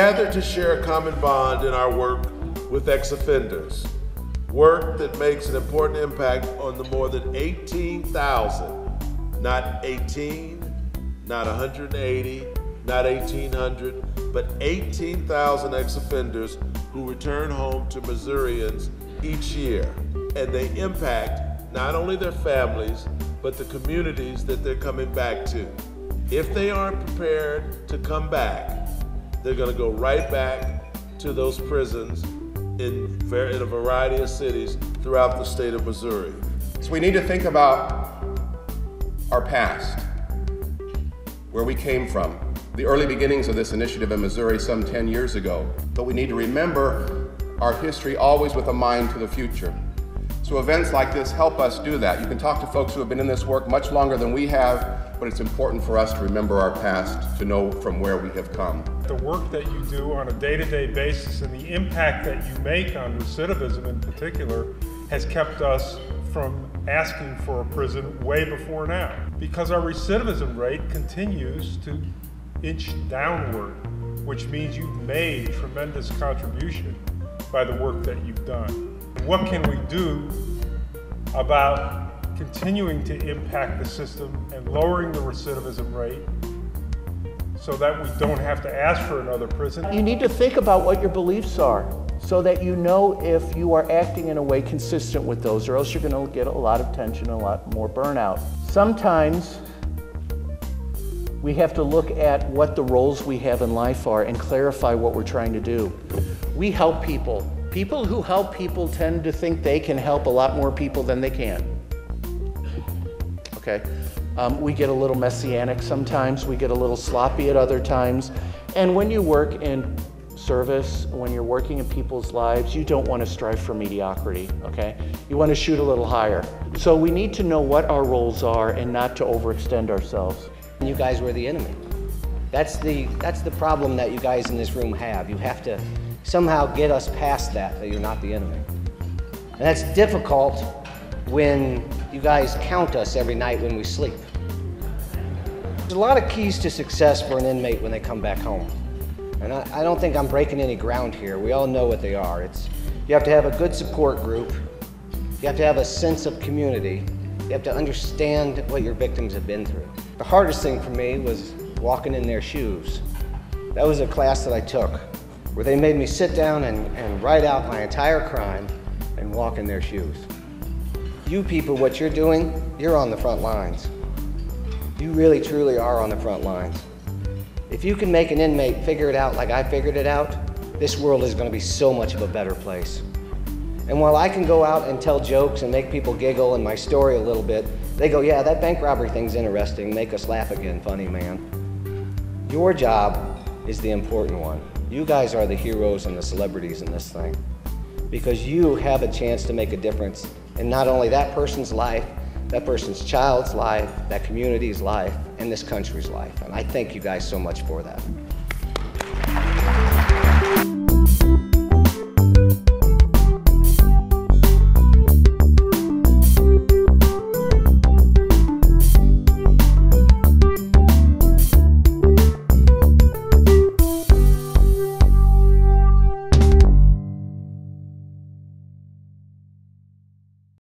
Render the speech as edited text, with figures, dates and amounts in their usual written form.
gathered to share a common bond in our work with ex-offenders, work that makes an important impact on the more than 18,000, not 18, not 180, not 1,800, but 18,000 ex-offenders who return home to Missourians each year. And they impact not only their families, but the communities that they're coming back to. If they aren't prepared to come back, they're gonna go right back to those prisons in a variety of cities throughout the state of Missouri. So we need to think about our past, where we came from, the early beginnings of this initiative in Missouri some 10 years ago. But we need to remember our history always with a mind to the future. So events like this help us do that. You can talk to folks who have been in this work much longer than we have, but it's important for us to remember our past, to know from where we have come. The work that you do on a day-to-day basis and the impact that you make on recidivism in particular has kept us from asking for a prison way before now, because our recidivism rate continues to inch downward, which means you've made tremendous contribution by the work that you've done. What can we do about continuing to impact the system and lowering the recidivism rate so that we don't have to ask for another prison? You need to think about what your beliefs are so that you know if you are acting in a way consistent with those, or else you're going to get a lot of tension and a lot more burnout. Sometimes we have to look at what the roles we have in life are and clarify what we're trying to do. We help people. People who help people tend to think they can help a lot more people than they can. Okay? We get a little messianic sometimes, we get a little sloppy at other times, and when you work in service, when you're working in people's lives, you don't want to strive for mediocrity, okay? You want to shoot a little higher. So we need to know what our roles are and not to overextend ourselves. You guys were the enemy. That's the problem that you guys in this room have. You have to somehow get us past that you're not the enemy. And that's difficult when you guys count us every night when we sleep. There's a lot of keys to success for an inmate when they come back home. And I don't think I'm breaking any ground here. We all know what they are. You have to have a good support group. You have to have a sense of community. You have to understand what your victims have been through. The hardest thing for me was walking in their shoes. That was a class that I took where they made me sit down and write out my entire crime and walk in their shoes. You people, what you're doing, you're on the front lines. You really, truly are on the front lines. If you can make an inmate figure it out like I figured it out, this world is going to be so much of a better place. And while I can go out and tell jokes and make people giggle and my story a little bit, they go, yeah, that bank robbery thing's interesting, make us laugh again, funny man. Your job is the important one. You guys are the heroes and the celebrities in this thing, because you have a chance to make a difference in not only that person's life, that person's child's life, that community's life, and this country's life. And I thank you guys so much for that.